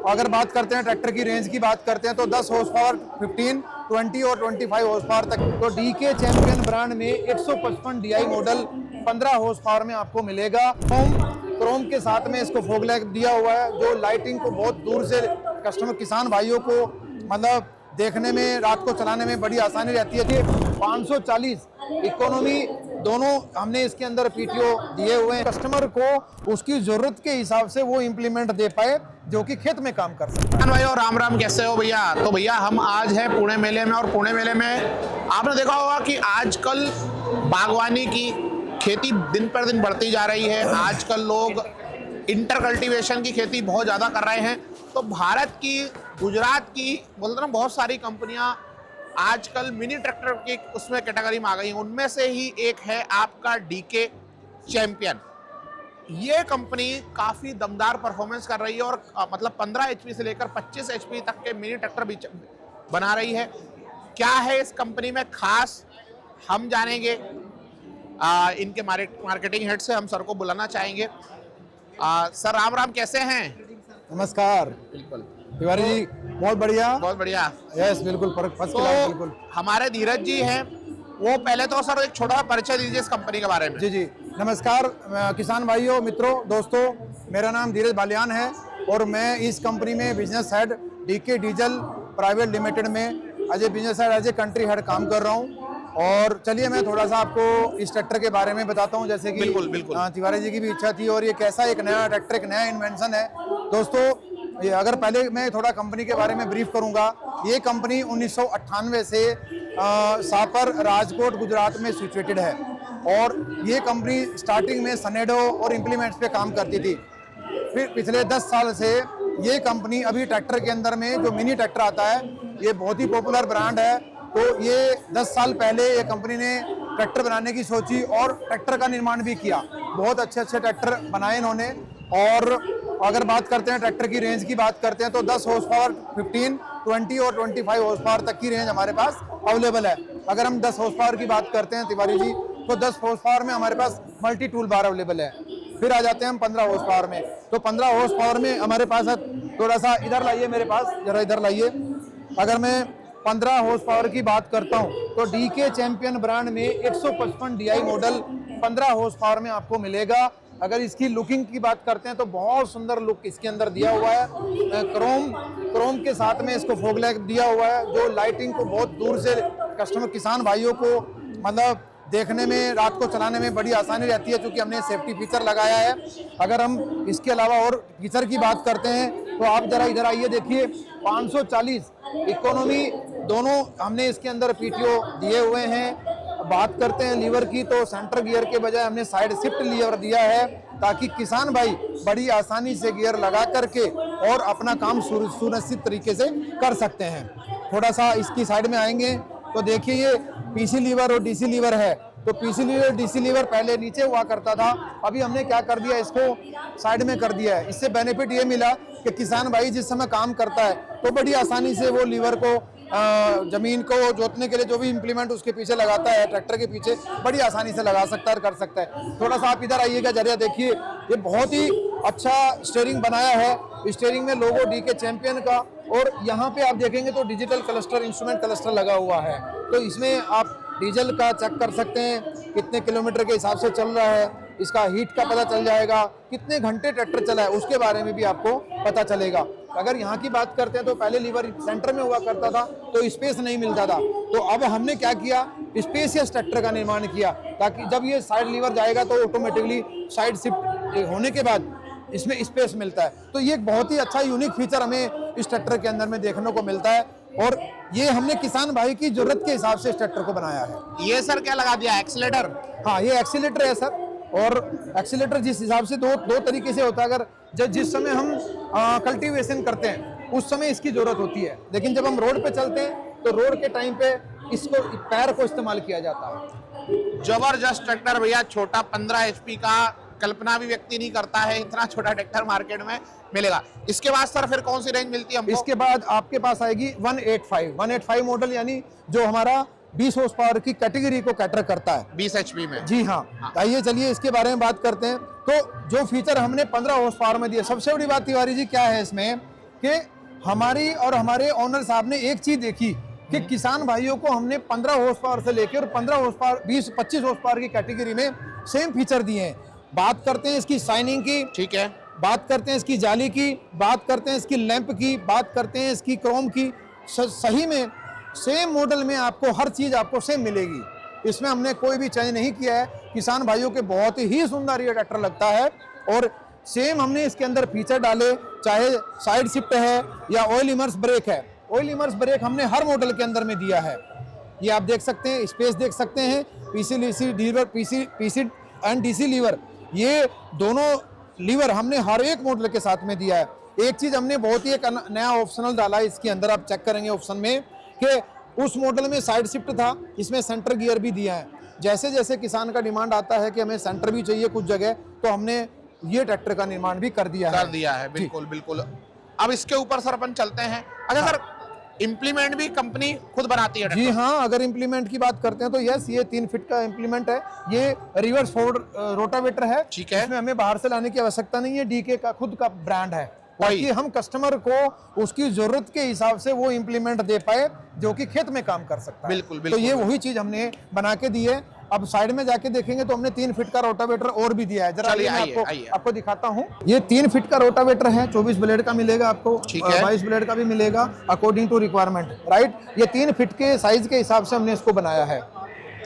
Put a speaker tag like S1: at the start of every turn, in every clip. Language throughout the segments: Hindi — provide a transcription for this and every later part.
S1: अगर बात करते हैं ट्रैक्टर की रेंज की बात करते हैं तो 10 हॉर्स पावर, 15, 20 और 25 हॉर्स पावर तक। तो डीके चैंपियन ब्रांड में 155 DI मॉडल 15 हॉर्स पावर में आपको मिलेगा। क्रोम के साथ में इसको फॉग लैम्प दिया हुआ है, जो लाइटिंग को बहुत दूर से कस्टमर किसान भाइयों को मतलब देखने में, रात को चलाने में बड़ी आसानी रहती है। 540 इकोनॉमी दोनों हमने इसके अंदर पीटीओ दिए हुए हैं, कस्टमर को उसकी जरूरत के हिसाब से वो इम्प्लीमेंट दे पाए जो कि खेत में काम कर सकते हैं।
S2: भाई और राम राम, कैसे हो भैया? तो भैया हम आज हैं पुणे मेले में, और पुणे मेले में आपने देखा होगा कि आजकल बागवानी की खेती दिन पर दिन बढ़ती जा रही है। आजकल लोग इंटर कल्टीवेशन की खेती बहुत ज़्यादा कर रहे हैं। तो भारत की, गुजरात की बोलते ना, बहुत सारी कंपनियां आजकल मिनी ट्रैक्टर की उसमें कैटेगरी में आ गई हैं। उनमें से ही एक है आपका डीके चैंपियन। ये कंपनी काफ़ी दमदार परफॉर्मेंस कर रही है और मतलब 15 HP से लेकर 25 HP तक के मिनी ट्रैक्टर बना रही है। क्या है इस कंपनी में खास, हम जानेंगे इनके मार्केटिंग हेड से। हम सर को बुलाना चाहेंगे। सर राम राम, कैसे हैं?
S1: नमस्कार।
S2: बिल्कुल
S1: तिवारी जी, बहुत बढ़िया।
S2: बहुत बढ़िया।
S1: यस, बिल्कुल फर्स्ट क्लास। बिल्कुल।
S2: हमारे धीरज जी हैं, वो पहले तो सर एक छोटा परिचय दीजिए इस कंपनी के बारे में।
S1: जी जी, नमस्कार किसान भाइयों, मित्रों, दोस्तों। मेरा नाम धीरज बालियान है और मैं इस कंपनी में business head DK Diesel private limited में as a business head, as a country head काम कर रहा हूँ। और चलिए मैं थोड़ा सा आपको इस ट्रैक्टर के बारे में बताता हूँ, जैसे कि
S2: बिल्कुल
S1: तिवारी जी की भी इच्छा थी। और ये कैसा एक नया ट्रैक्टर, एक नया इन्वेंशन है दोस्तों। ये अगर पहले मैं थोड़ा कंपनी के बारे में ब्रीफ करूंगा, ये कंपनी 1998 से सापर, राजकोट, गुजरात में सिचुएटेड है। और ये कंपनी स्टार्टिंग में सनेडो और इम्प्लीमेंट्स पे काम करती थी। फिर पिछले 10 साल से ये कंपनी अभी ट्रैक्टर के अंदर में जो मिनी ट्रैक्टर आता है, ये बहुत ही पॉपुलर ब्रांड है। तो ये 10 साल पहले ये कंपनी ने ट्रैक्टर बनाने की सोची और ट्रैक्टर का निर्माण भी किया। बहुत अच्छे अच्छे ट्रैक्टर बनाए इन्होंने। और अगर बात करते हैं ट्रैक्टर की रेंज की बात करते हैं तो 10 हॉर्स पावर, 15, 20 और 25 हॉर्स पावर तक की रेंज हमारे पास अवेलेबल है। अगर हम 10 हॉर्स पावर की बात करते हैं तिवारी जी, तो 10 हॉर्स पावर में हमारे पास मल्टी टूल बार अवेलेबल है। फिर आ जाते हैं हम 15 हॉर्स पावर में। तो 15 हॉर्स पावर में हमारे पास है, थोड़ा सा इधर लाइए मेरे पास, जरा इधर लाइए। अगर मैं 15 हॉर्स पावर की बात करता हूं तो डीके चैंपियन ब्रांड में 155 DI मॉडल 15 हॉर्स पावर में आपको मिलेगा। अगर इसकी लुकिंग की बात करते हैं तो बहुत सुंदर लुक इसके अंदर दिया हुआ है। क्रोम के साथ में इसको फॉग लैम्प दिया हुआ है, जो लाइटिंग को बहुत दूर से कस्टमर किसान भाइयों को मतलब देखने में, रात को चलाने में बड़ी आसानी रहती है, क्योंकि हमने सेफ्टी फीचर लगाया है। अगर हम इसके अलावा और फीचर की बात करते हैं तो आप जरा इधर आइए, देखिए 540 इकोनॉमी दोनों हमने इसके अंदर पीटीओ दिए हुए हैं। बात करते हैं लीवर की, तो सेंटर गियर के बजाय हमने साइड शिफ्ट लीवर दिया है, ताकि किसान भाई बड़ी आसानी से गियर लगा करके और अपना काम सुनिश्चित तरीके से कर सकते हैं। थोड़ा सा इसकी साइड में आएंगे तो देखिए ये पीसी लीवर और डीसी लीवर है। तो पीसी लीवर, डीसी लीवर पहले नीचे हुआ करता था, अभी हमने क्या कर दिया, इसको साइड में कर दिया है। इससे बेनिफिट ये मिला कि किसान भाई जिस समय काम करता है तो बड़ी आसानी से वो लीवर को जमीन को जोतने के लिए जो भी इम्प्लीमेंट उसके पीछे लगाता है, ट्रैक्टर के पीछे, बड़ी आसानी से लगा सकता है और कर सकता है। थोड़ा सा आप इधर आइएगा, जरिया देखिए, ये बहुत ही अच्छा स्टीयरिंग बनाया है। स्टीयरिंग में लोगो डीके चैंपियन का, और यहाँ पे आप देखेंगे तो डिजिटल क्लस्टर, इंस्ट्रूमेंट क्लस्टर लगा हुआ है। तो इसमें आप डीजल का चेक कर सकते हैं, कितने किलोमीटर के हिसाब से चल रहा है, इसका हीट का पता चल जाएगा, कितने घंटे ट्रैक्टर चला है उसके बारे में भी आपको पता चलेगा। अगर यहाँ की बात करते हैं तो पहले लीवर सेंटर में हुआ करता था तो स्पेस नहीं मिलता था। तो अब हमने क्या किया, स्पेसियस ट्रैक्टर का निर्माण किया, ताकि जब ये साइड लीवर जाएगा तो ऑटोमेटिकली साइड शिफ्ट होने के बाद इसमें स्पेस मिलता है। तो ये एक बहुत ही अच्छा यूनिक फीचर हमें इस ट्रैक्टर के अंदर में देखने को मिलता है, और ये हमने किसान भाई की जरूरत के हिसाब से इस ट्रैक्टर को बनाया है।
S2: ये सर क्या लगा दिया, एक्सीलेटर?
S1: हाँ, ये एक्सीलेटर है सर। और एक्सीलेटर जिस हिसाब से दो तरीके से होता है। अगर जिस समय हम कल्टीवेशन करते हैं उस समय इसकी जरूरत होती है, लेकिन जब हम रोड पे चलते हैं तो रोड के टाइम पे इसको पैर को इस्तेमाल किया जाता है।
S2: जबरदस्त ट्रैक्टर भैया, छोटा 15 HP का कल्पना भी व्यक्ति नहीं करता है, इतना छोटा ट्रैक्टर मार्केट में मिलेगा। इसके बाद सर फिर कौन सी रेंज मिलती है हमको?
S1: इसके बाद आपके पास आएगी 185 मॉडल, यानी जो हमारा 20 हॉर्स पावर की कैटेगरी को कैटर करता है,
S2: 20 HP में।
S1: जी हाँ। आइए चलिए इसके बारे में बात करते हैं। तो जो फीचर हमने 15 हॉर्स पावर में दिया, सबसे बड़ी बात तिवारी जी क्या है इसमें कि हमारी और हमारे ओनर साहब ने एक चीज देखी कि किसान भाइयों को हमने 15 हॉर्स पावर से लेकर 15 हॉर्स पावर 20-25 हॉर्स पावर की कैटेगरी में सेम फीचर दिए हैं। बात करते हैं इसकी शाइनिंग की,
S2: ठीक है,
S1: बात करते हैं इसकी जाली की, बात करते हैं इसकी लैंप की, बात करते हैं इसकी क्रोम की। सही में सेम मॉडल में आपको हर चीज आपको सेम मिलेगी। इसमें हमने कोई भी चेंज नहीं किया है। किसान भाइयों के बहुत ही सुंदर ये ट्रैक्टर लगता है। और सेम हमने इसके अंदर फीचर डाले, चाहे साइड शिफ्ट है या ऑयल इमर्स ब्रेक है। ऑयल इमर्स ब्रेक हमने हर मॉडल के अंदर में दिया है। ये आप देख सकते हैं, स्पेस देख सकते हैं, पीसी एंड डीसी लीवर, ये दोनों लीवर हमने हर एक मॉडल के साथ में दिया है। एक चीज हमने बहुत ही एक नया ऑप्शनल डाला है इसके अंदर, आप चेक करेंगे ऑप्शन में कि उस मॉडल में साइड शिफ्ट था, इसमें सेंटर गियर भी दिया है। जैसे जैसे किसान का डिमांड आता है कि हमें सेंटर भी चाहिए कुछ जगह, तो हमने ये ट्रैक्टर का निर्माण भी कर दिया है।
S2: बिल्कुल बिल्कुल। अब इसके ऊपर सर अपन चलते हैं। अच्छा सर, इम्प्लीमेंट भी कंपनी खुद बनाती है?
S1: जी हाँ, अगर इम्प्लीमेंट की बात करते हैं तो यस, ये 3 फीट का इम्प्लीमेंट है। ये रिवर्स फोर्ड रोटावेटर है,
S2: ठीक है।
S1: इसमें हमें बाहर से लाने की आवश्यकता नहीं है। डीके का खुद का ब्रांड है, ताकि हम कस्टमर को उसकी जरूरत के हिसाब से वो इम्प्लीमेंट दे पाए जो कि खेत में काम कर सकता है।
S2: बिल्कुल,
S1: तो ये वही चीज हमने बना के दी है। अब साइड में जाके देखेंगे तो हमने 3 फीट का रोटावेटर और भी दिया है। जरा आपको दिखाता हूँ। ये 3 फीट का रोटावेटर है, 24 ब्लेड का मिलेगा आपको, 22 ब्लेड का भी मिलेगा अकॉर्डिंग टू रिक्वायरमेंट, राइट। ये 3 फीट के साइज के हिसाब से हमने इसको बनाया है।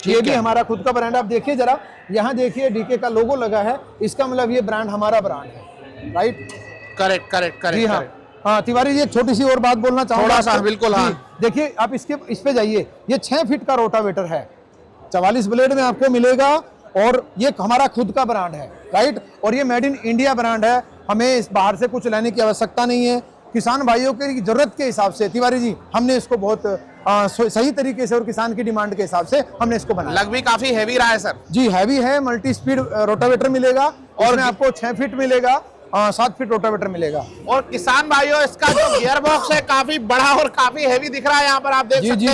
S1: ये भी हमारा खुद का ब्रांड। आप देखिए जरा, यहाँ देखिए डीके का लोगो लगा है, इसका मतलब ये ब्रांड हमारा ब्रांड है, राइट।
S2: करेक्ट।
S1: जी हाँ। हाँ तिवारी जी, एक छोटी सी और बात बोलना चाहूंगा
S2: थोड़ा सा। बिल्कुल हाँ।
S1: देखिए आप इस पे जाइए, ये 6 फीट का रोटावेटर है, 44 ब्लेड में आपको मिलेगा, और ये हमारा खुद का ब्रांड है, राइट। और ये मेड इन इंडिया ब्रांड है, हमें इस बाहर से कुछ लेने की आवश्यकता नहीं है। किसान भाइयों की जरूरत के हिसाब से तिवारी जी हमने इसको बहुत सही तरीके से और किसान की डिमांड के हिसाब से हमने इसको बनाया।
S2: लग भी काफी हैवी रहा है सर।
S1: जी हैवी है, मल्टी स्पीड रोटावेटर मिलेगा, और आपको 6 फीट मिलेगा, 7 फीट रोटावेटर मिलेगा।
S2: और किसान भाइयों, इसका जो गियर बॉक्स है काफी बड़ा और काफी हैवी दिख रहा है, यहाँ पर आप देख सकते हैं।
S1: जी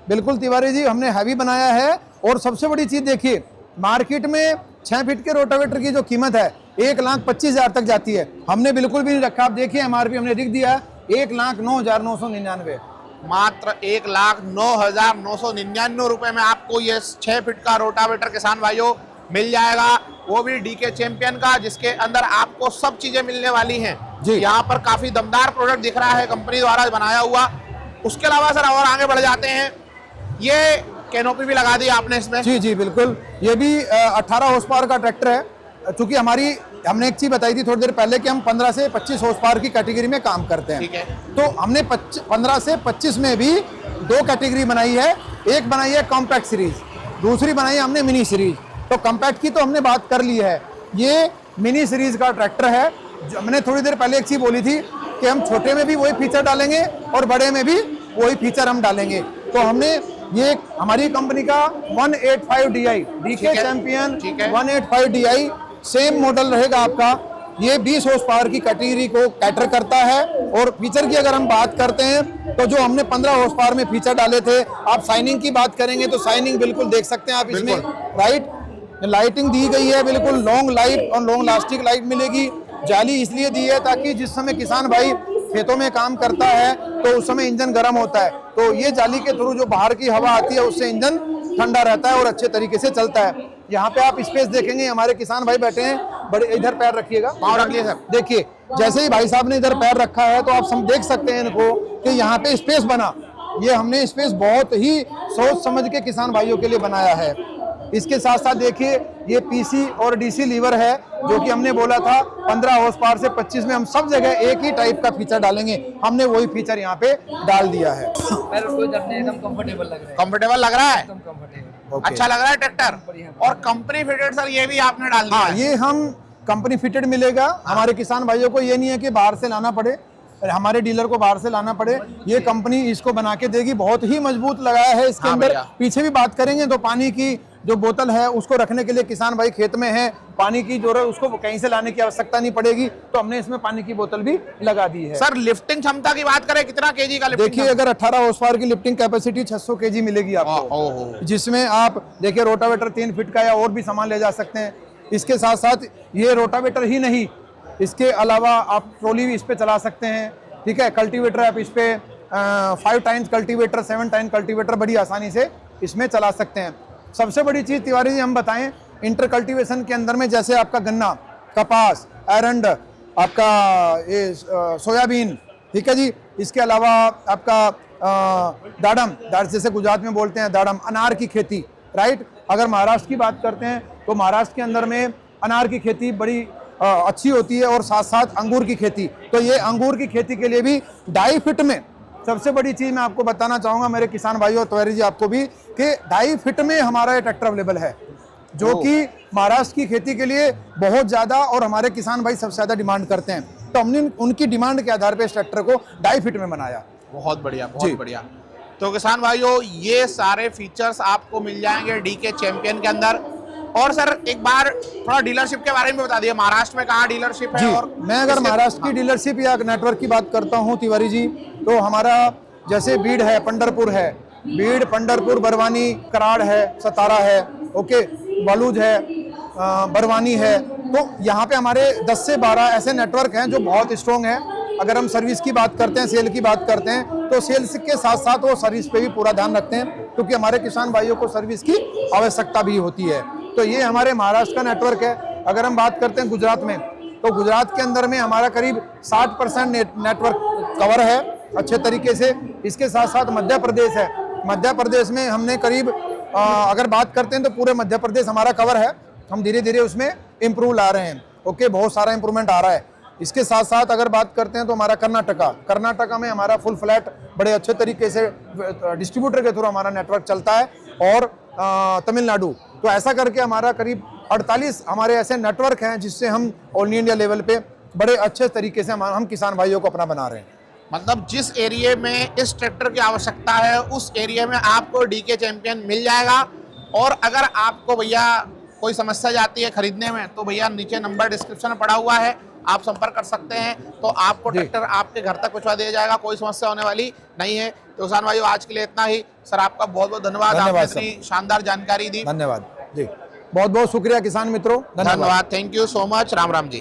S1: बिल्कुल तिवारी जी, हमने हैवी बनाया है। और सबसे बड़ी चीज देखिए, मार्केट में 6 फीट के रोटावेटर की जो कीमत है 1,25,000 तक जाती है, हमने बिल्कुल भी नहीं रखा। आप देखिए एमआरपी हमने लिख दिया है 1,09,999,
S2: मात्र 1,09,999 रुपए में आपको ये 6 फीट का रोटावेटर किसान भाइयों मिल जाएगा, वो भी डीके चैंपियन का, जिसके अंदर आपको सब चीजें मिलने वाली हैं। यहाँ पर काफी दमदार प्रोडक्ट दिख रहा है कंपनी द्वारा बनाया हुआ। उसके अलावा सर और आगे बढ़ जाते हैं, ये कैनोपी भी लगा दी आपने इसमें? जी बिल्कुल। ये भी 18 हॉर्स पावर का ट्रैक्टर है। चूंकि हमने एक चीज बताई थी थोड़ी देर पहले कि हम 15 से 25 हॉर्स पावर की कैटेगरी में काम करते हैं, ठीक है।
S1: तो हमने 15 से 25 में भी 2 कैटेगरी बनाई है। एक बनाई है कॉम्पैक्ट सीरीज, दूसरी बनाई है हमने मिनी सीरीज। तो कॉम्पैक्ट की तो हमने बात कर ली है, ये मिनी सीरीज का ट्रैक्टर है। हमने थोड़ी देर पहले एक चीज बोली थी कि हम छोटे में भी वही फीचर डालेंगे और बड़े में भी वही फीचर हम डालेंगे। तो हमने ये हमारी कंपनी का 185 DI DK champion 185 DI same model रहेगा आपका। ये 20 हॉर्स पावर की कैटेगरी को कैटर करता है। और फीचर की अगर हम बात करते हैं तो जो हमने 15 हॉर्स पावर में फीचर डाले थे, आप शाइनिंग की बात करेंगे तो शाइनिंग बिल्कुल देख सकते हैं आप इसमें, राइट। लाइटिंग दी गई है, बिल्कुल लॉन्ग लाइफ और लॉन्ग लास्टिंग लाइट मिलेगी। जाली इसलिए दी है ताकि जिस समय किसान भाई खेतों में काम करता है तो उस समय इंजन गर्म होता है, तो ये जाली के थ्रू जो बाहर की हवा आती है उससे इंजन ठंडा रहता है और अच्छे तरीके से चलता है। यहाँ पे आप स्पेस देखेंगे, हमारे किसान भाई बैठे हैं, बड़े इधर पैर रखिएगा, पाँव रखिए सर। देखिए जैसे ही भाई साहब ने इधर पैर रखा है तो आप सब देख सकते हैं इनको कि यहाँ पे स्पेस बना। ये हमने स्पेस बहुत ही सोच समझ के किसान भाइयों के लिए बनाया है। इसके साथ साथ देखिए ये पीसी और डीसी लीवर है, जो कि हमने बोला था 15 हॉर्स पावर से 25 में हम सब जगह एक ही टाइप का फीचर डालेंगे, हमने वही फीचर यहाँ पे डाल दिया है।
S3: एकदम कंफर्टेबल लग रहा है।
S2: कंफर्टेबल लग रहा है,
S3: एकदम कंफर्टेबल,
S2: अच्छा लग रहा है ट्रैक्टर। और कंपनी फिटेड सर ये भी आपने डाल दिया?
S1: हाँ, ये हम कंपनी फिटेड मिलेगा। हमारे किसान भाइयों को ये नहीं है कि बाहर से लाना पड़े, हमारे डीलर को बाहर से लाना पड़े, ये कंपनी इसको बना के देगी। बहुत ही मजबूत लगाया है इसके अंदर। पीछे भी बात करेंगे तो पानी की जो बोतल है उसको रखने के लिए किसान भाई खेत में है, पानी की जरूरत उसको कहीं से लाने की आवश्यकता नहीं पड़ेगी, तो हमने इसमें पानी की बोतल भी लगा दी है।
S2: सर लिफ्टिंग क्षमता की बात करें, कितना केजी का लिफ्टिंग?
S1: देखिए अगर 18 हॉर्स पावर की लिफ्टिंग कैपेसिटी 600 केजी मिलेगी आपको, जिसमें आप देखिए रोटावेटर 3 फीट का या और भी सामान ले जा सकते हैं। इसके साथ साथ ये रोटावेटर ही नहीं, इसके अलावा आप ट्रॉली भी इस पे चला सकते हैं, ठीक है। कल्टीवेटर आप इस पे 5 टाइम्स कल्टीवेटर, 7 टाइम कल्टीवेटर बड़ी आसानी से इसमें चला सकते हैं। सबसे बड़ी चीज़ तिवारी जी हम बताएं, इंटर कल्टीवेशन के अंदर में जैसे आपका गन्ना, कपास, एरंड, आपका ये सोयाबीन, ठीक है जी। इसके अलावा आपका दाडम, जैसे गुजरात में बोलते हैं दाडम, अनार की खेती, राइट। अगर महाराष्ट्र की बात करते हैं तो महाराष्ट्र के अंदर में अनार की खेती बड़ी अच्छी होती है, और साथ साथ अंगूर की खेती। तो ये अंगूर की खेती के लिए भी 2.5 फीट में, सबसे बड़ी चीज़ मैं आपको बताना चाहूँगा मेरे किसान भाइयों और तिवारी जी आपको भी, कि 2.5 फीट में हमारा ये ट्रैक्टर अवेलेबल है, जो कि महाराष्ट्र की खेती के लिए बहुत ज़्यादा, और हमारे किसान भाई सबसे ज़्यादा डिमांड करते हैं। तो हमने उनकी डिमांड के आधार पर इस ट्रैक्टर को 2.5 फीट में बनाया।
S2: बहुत बढ़िया, बहुत बढ़िया। तो किसान भाइयों, ये सारे फीचर्स आपको मिल जाएंगे डीके चैंपियन के अंदर। और सर एक बार थोड़ा डीलरशिप के बारे में बता दिए, महाराष्ट्र में कहाँ डीलरशिप है? और
S1: मैं अगर महाराष्ट्र की डीलरशिप या नेटवर्क की बात करता हूँ तिवारी जी, तो हमारा जैसे बीड है, पंढरपुर है, बीड, पंढरपुर, बरवानी, कराड़ है, सतारा है, ओके, बलूज है, बरवानी है। तो यहाँ पे हमारे 10 से 12 ऐसे नेटवर्क हैं जो बहुत स्ट्रॉन्ग है। अगर हम सर्विस की बात करते हैं, सेल की बात करते हैं, तो सेल्स के साथ साथ वो सर्विस पे भी पूरा ध्यान रखते हैं, क्योंकि हमारे किसान भाइयों को सर्विस की आवश्यकता भी होती है। तो ये हमारे महाराष्ट्र का नेटवर्क है। अगर हम बात करते हैं गुजरात में, तो गुजरात के अंदर में हमारा करीब 60% नेटवर्क कवर है अच्छे तरीके से। इसके साथ साथ मध्य प्रदेश है, मध्य प्रदेश में हमने करीब अगर बात करते हैं तो पूरे मध्य प्रदेश हमारा कवर है। हम धीरे धीरे उसमें इम्प्रूव ला रहे हैं, ओके, बहुत सारा इंप्रूवमेंट आ रहा है। इसके साथ साथ अगर बात करते हैं तो हमारा कर्नाटका में हमारा फुल फ्लैट बड़े अच्छे तरीके से डिस्ट्रीब्यूटर के थ्रू हमारा नेटवर्क चलता है, और तमिलनाडु। तो ऐसा करके हमारा करीब 48 हमारे ऐसे नेटवर्क हैं जिससे हम ऑल इंडिया लेवल पे बड़े अच्छे तरीके से हम किसान भाइयों को अपना बना रहे हैं।
S2: मतलब जिस एरिया में इस ट्रैक्टर की आवश्यकता है, उस एरिया में आपको डीके चैंपियन मिल जाएगा। और अगर आपको भैया कोई समस्या जाती है खरीदने में, तो भैया नीचे नंबर डिस्क्रिप्शन में पड़ा हुआ है, आप संपर्क कर सकते हैं, तो आपको ट्रैक्टर आपके घर तक पहुंचा दिया जाएगा, कोई समस्या होने वाली नहीं है। तो किसान भाइयों, आज के लिए इतना ही। सर आपका बहुत बहुत धन्यवाद, आपने इतनी शानदार जानकारी दी।
S1: धन्यवाद जी, बहुत बहुत शुक्रिया किसान मित्रों,
S2: धन्यवाद, thank you so much. Ram Ram ji.